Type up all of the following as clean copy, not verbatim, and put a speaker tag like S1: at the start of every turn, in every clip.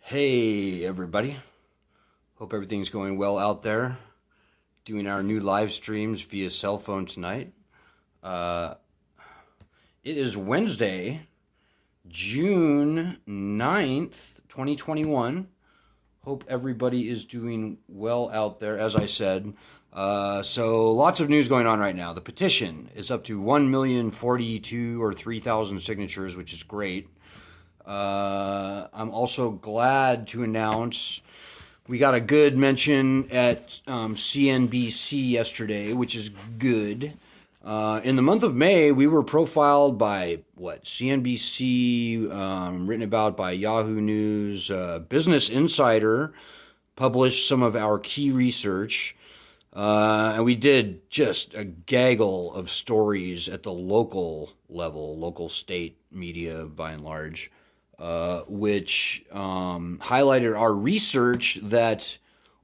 S1: Hey, everybody. Hope everything's going well out there. Doing our new live streams via cell phone tonight. Uh, it is Wednesday, June 9th, 2021. Hope everybody is doing well out there, as I said. So lots of news going on right now. The petition is up to 1,042 or 3,000 signatures, which is great. I'm also glad to announce we got a good mention at CNBC yesterday, which is good. In the month of May, we were profiled by CNBC, written about by Yahoo News, Business Insider published some of our key research. And we did just a gaggle of stories at the local level, local state media by and large, which highlighted our research that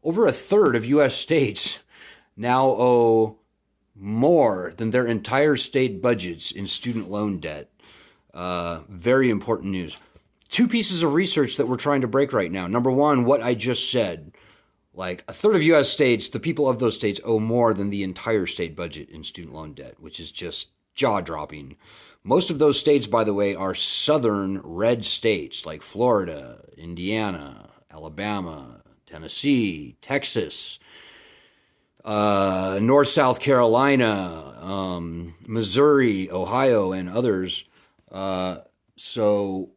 S1: over a third of U.S. states now owe more than their entire state budgets in student loan debt. Very important news. Two pieces of research that we're trying to break right now. Number one, what I just said. Like a third of U.S. states, the people of those states owe more than the entire state budget in student loan debt, which is just jaw-dropping. Most of those states, by the way, are southern red states like Florida, Indiana, Alabama, Tennessee, Texas, North South Carolina, Missouri, Ohio, and others. So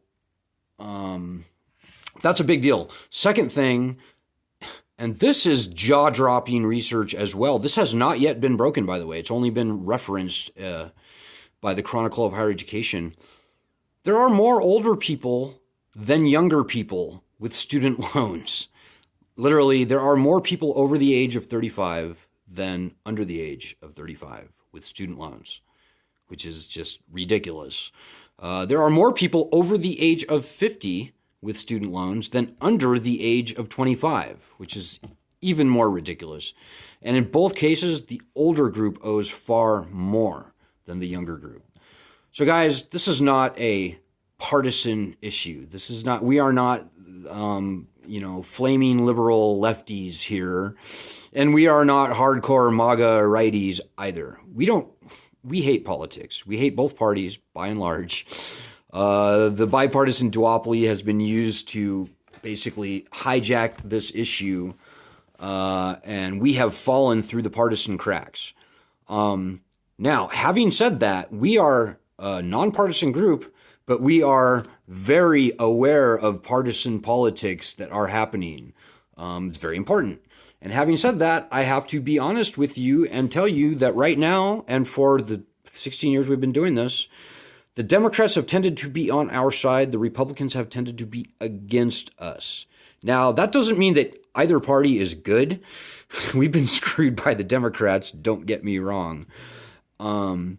S1: that's a big deal. Second thing, and this is jaw-dropping research as well. This has not yet been broken, by the way. It's only been referenced by the Chronicle of Higher Education. There are more older people than younger people with student loans. Literally, there are more people over the age of 35 than under the age of 35 with student loans, which is just ridiculous. There are more people over the age of 50 with student loans than under the age of 25, which is even more ridiculous. And in both cases, the older group owes far more than the younger group. So guys, this is not a partisan issue. We are not, flaming liberal lefties here. And we are not hardcore MAGA righties either. We hate politics. We hate both parties by and large. The bipartisan duopoly has been used to basically hijack this issue, and we have fallen through the partisan cracks. Now, having said that, we are a nonpartisan group, but we are very aware of partisan politics that are happening. It's very important. And having said that, I have to be honest with you and tell you that right now, and for the 16 years we've been doing this, the Democrats have tended to be on our side. The Republicans have tended to be against us. Now, that doesn't mean that either party is good. We've been screwed by the Democrats, don't get me wrong. But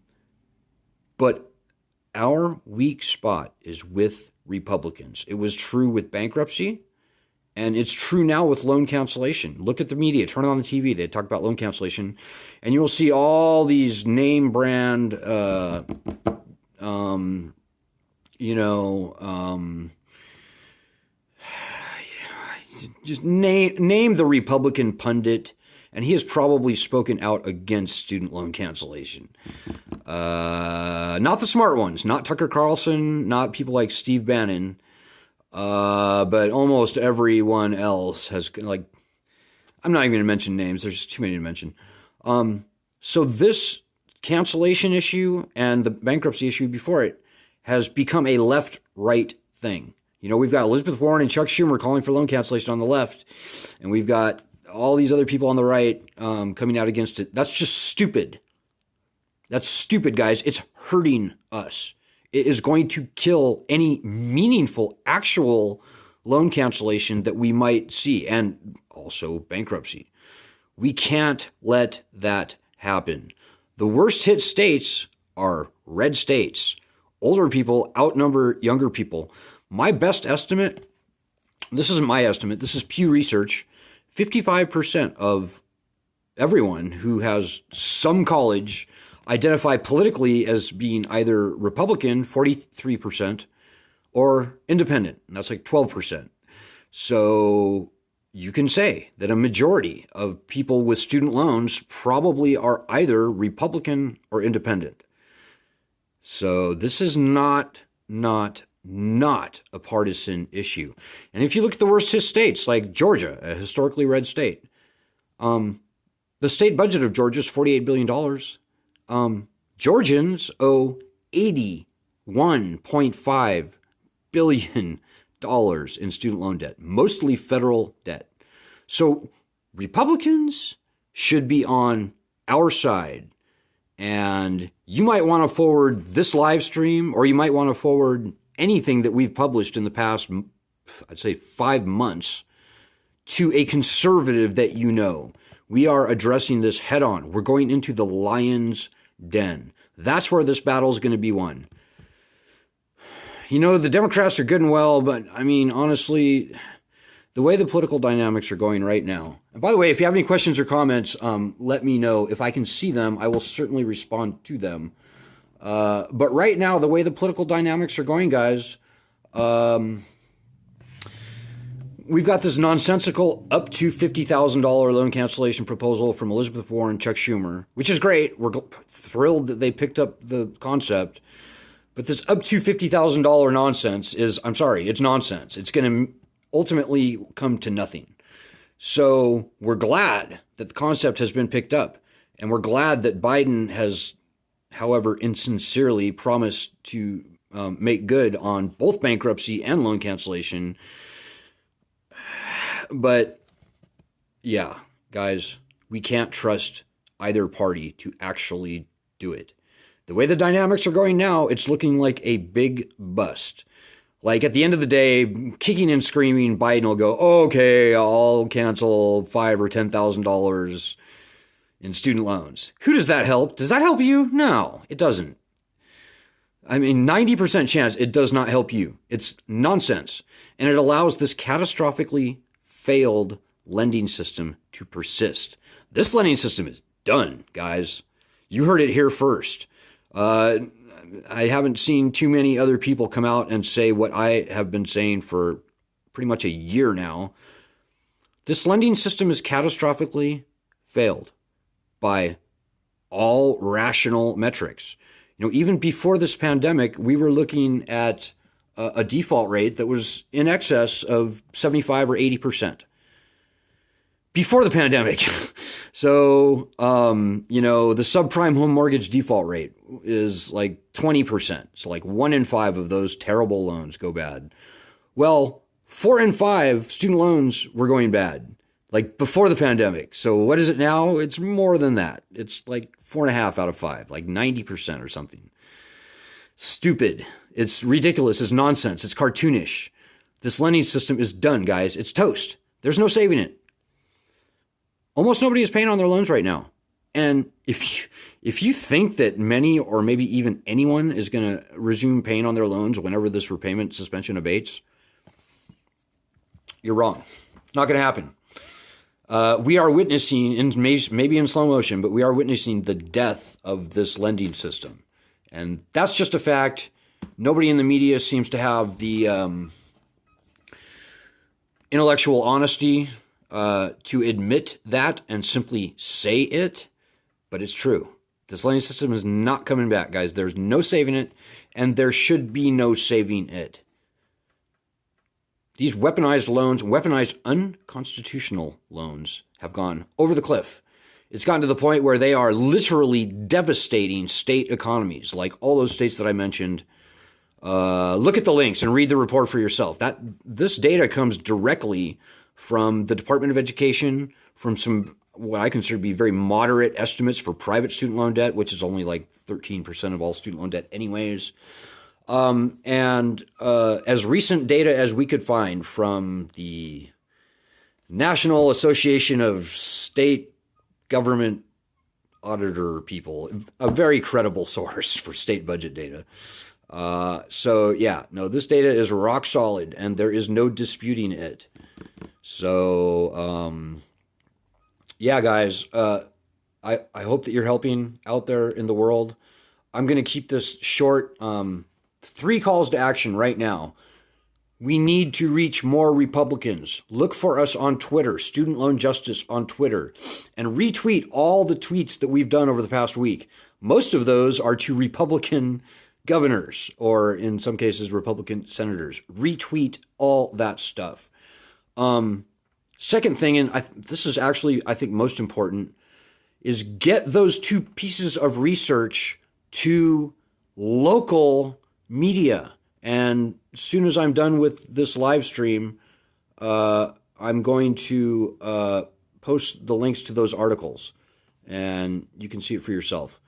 S1: our weak spot is with Republicans. It was true with bankruptcy, and it's true now with loan cancellation. Look at the media, turn it on the TV. They talk about loan cancellation, and you'll see all these name brand just name the Republican pundit, and he has probably spoken out against student loan cancellation. Not the smart ones, not Tucker Carlson, not people like Steve Bannon, but almost everyone else has, I'm not even going to mention names. There's just too many to mention. So this cancellation issue and the bankruptcy issue before it has become a left-right thing. We've got Elizabeth Warren and Chuck Schumer calling for loan cancellation on the left, and we've got all these other people on the right coming out against it. That's just stupid. That's stupid, guys. It's hurting us. It is going to kill any meaningful, actual loan cancellation that we might see, and also bankruptcy. We can't let that happen. The worst hit states are red states. Older people outnumber younger people. My best estimate, this isn't my estimate, this is Pew Research, 55% of everyone who has some college identify politically as being either Republican, 43%, or independent, and that's like 12%. So you can say that a majority of people with student loans probably are either Republican or independent. So this is not a partisan issue. And if you look at the worst hit states like Georgia, a historically red state, the state budget of Georgia is $48 billion. Georgians owe $81.5 billion in student loan debt, mostly federal debt. So Republicans should be on our side. And you might want to forward this live stream, or you might want to forward anything that we've published in the past, I'd say 5 months, to a conservative that you know. We are addressing this head on. We're going into the lion's den. That's where this battle is going to be won. You know, the Democrats are good and well, but I mean, honestly, the way the political dynamics are going right now. And by the way, if you have any questions or comments, let me know. If I can see them, I will certainly respond to them. But right now, the way the political dynamics are going, guys, we've got this nonsensical up to $50,000 loan cancellation proposal from Elizabeth Warren, Chuck Schumer, which is great. We're thrilled that they picked up the concept. But this up to $50,000 nonsense is, I'm sorry, it's nonsense. It's going to ultimately come to nothing. So we're glad that the concept has been picked up. And we're glad that Biden has, however insincerely, promised to make good on both bankruptcy and loan cancellation. But yeah, guys, we can't trust either party to actually do it. The way the dynamics are going now, it's looking like a big bust. Like at the end of the day, kicking and screaming, Biden will go, okay, I'll cancel $5,000 or $10,000 in student loans. Who does that help? Does that help you? No, it doesn't. I mean, 90% chance it does not help you. It's nonsense. And it allows this catastrophically failed lending system to persist. This lending system is done, guys. You heard it here first. I haven't seen too many other people come out and say what I have been saying for pretty much a year now. This lending system is catastrophically failed by all rational metrics. You know, even before this pandemic, we were looking at a default rate that was in excess of 75 or 80%. Before the pandemic. So, you know, the subprime home mortgage default rate is like 20%. So like 1 in 5 of those terrible loans go bad. Well, 4 in 5 student loans were going bad, like before the pandemic. So what is it now? It's more than that. It's like 4.5 out of 5, like 90% or something. Stupid. It's ridiculous. It's nonsense. It's cartoonish. This lending system is done, guys. It's toast. There's no saving it. Almost nobody is paying on their loans right now. And if you think that many or maybe even anyone is going to resume paying on their loans whenever this repayment suspension abates, you're wrong. Not going to happen. We are witnessing, maybe in slow motion, but we are witnessing the death of this lending system. And that's just a fact. Nobody in the media seems to have the intellectual honesty to admit that and simply say it, but it's true. This lending system is not coming back, guys. There's no saving it, and there should be no saving it. These weaponized loans, weaponized unconstitutional loans, have gone over the cliff. It's gotten to the point where they are literally devastating state economies, like all those states that I mentioned. Look at the links and read the report for yourself. This data comes directly from the Department of Education, from some what I consider to be very moderate estimates for private student loan debt, which is only like 13% of all student loan debt anyways. And as recent data as we could find from the National Association of State Government Auditor people, a very credible source for state budget data. So yeah, no, this data is rock solid and there is no disputing it. So, yeah, guys, I hope that you're helping out there in the world. I'm going to keep this short. 3 calls to action right now. We need to reach more Republicans. Look for us on Twitter, Student Loan Justice on Twitter, and retweet all the tweets that we've done over the past week. Most of those are to Republican governors, or in some cases, Republican senators. Retweet all that stuff. Second thing, and this is actually, I think, most important, is get those 2 pieces of research to local media. And as soon as I'm done with this live stream, I'm going to post the links to those articles, and you can see it for yourself.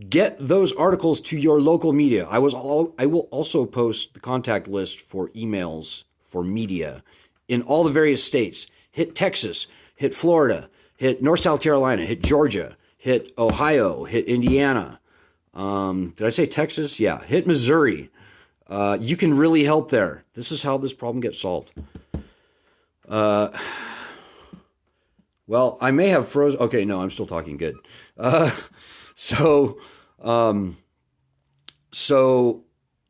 S1: Get those articles to your local media. I will also post the contact list for emails for media in all the various states. Hit Texas, hit Florida, hit North South Carolina, hit Georgia, hit Ohio, hit Indiana. Did I say Texas? Yeah, hit Missouri. You can really help there. This is how this problem gets solved. Well, I may have frozen. Okay, no, I'm still talking good.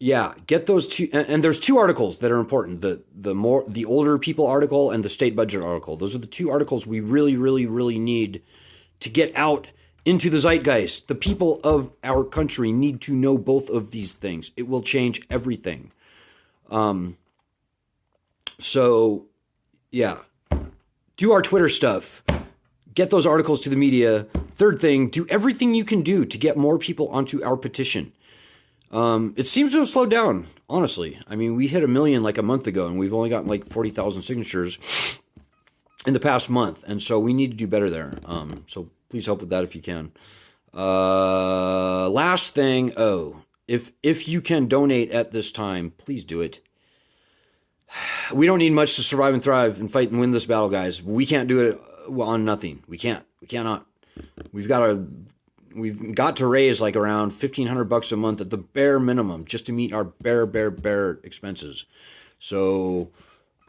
S1: Yeah, get those 2, and there's 2 articles that are important. The older people article and the state budget article. Those are the 2 articles we really, really, really need to get out into the zeitgeist. The people of our country need to know both of these things. It will change everything. Yeah, do our Twitter stuff. Get those articles to the media. Third thing, do everything you can do to get more people onto our petition. It seems to have slowed down, honestly. I mean, we hit 1 million like a month ago, and we've only gotten like 40,000 signatures in the past month. And so we need to do better there. So please help with that if you can. Last thing, if you can donate at this time, please do it. We don't need much to survive and thrive and fight and win this battle, guys. We can't do it on nothing. We cannot. We've got to raise like around $1,500 a month at the bare minimum just to meet our bare expenses. So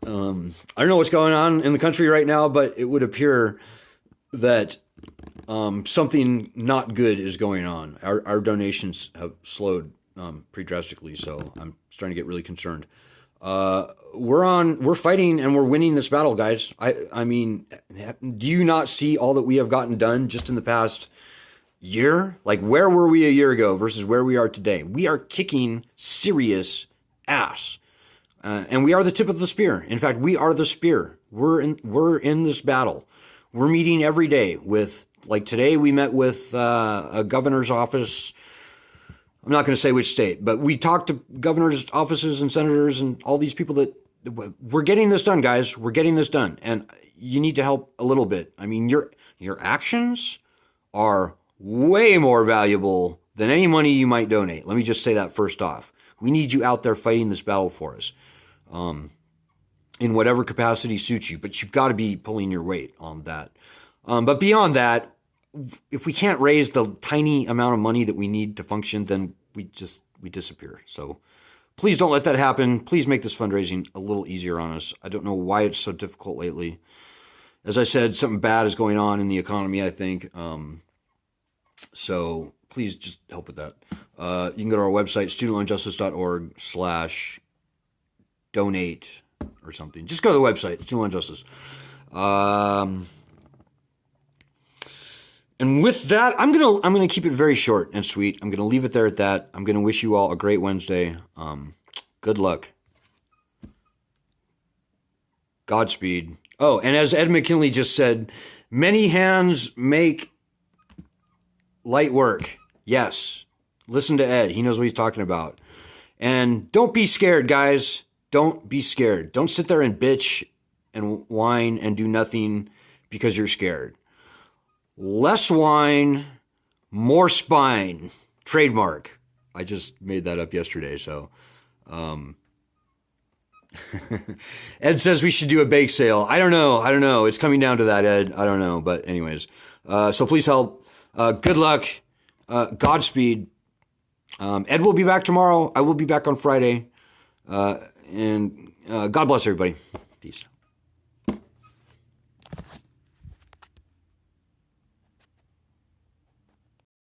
S1: I don't know what's going on in the country right now, but it would appear that something not good is going on. Our donations have slowed pretty drastically, so I'm starting to get really concerned. We're fighting and we're winning this battle, guys. I mean, do you not see all that we have gotten done just in the past year? Like, where were we a year ago versus where we are today? We are kicking serious ass. And we are the tip of the spear. In fact, we are the spear. We're in this battle. We're meeting every day with, like today we met with a governor's office. I'm not going to say which state, but we talked to governor's offices and senators and all these people that we're getting this done, guys. We're getting this done. And you need to help a little bit. I mean, your actions are way more valuable than any money you might donate. Let me just say that first off. We need you out there fighting this battle for us in whatever capacity suits you, but you've got to be pulling your weight on that. But beyond that, if we can't raise the tiny amount of money that we need to function, then we disappear. So please don't let that happen. Please make this fundraising a little easier on us. I don't know why it's so difficult lately. As I said, something bad is going on in the economy, I think. So please just help with that. You can go to our website, studentloanjustice.org/donate or something. Just go to the website, Student Loan Justice. And with that, I'm gonna keep it very short and sweet. I'm gonna leave it there at that. I'm gonna wish you all a great Wednesday. Good luck. Godspeed. Oh, and as Ed McKinley just said, many hands make light work. Yes. Listen to Ed. He knows what he's talking about. And don't be scared, guys. Don't be scared. Don't sit there and bitch and whine and do nothing because you're scared. Less whine, more spine. Trademark. I just made that up yesterday, so. Ed says we should do a bake sale. I don't know. It's coming down to that, Ed. I don't know. But anyways, so please help. Good luck. Godspeed. Ed will be back tomorrow. I will be back on Friday. And God bless everybody. Peace.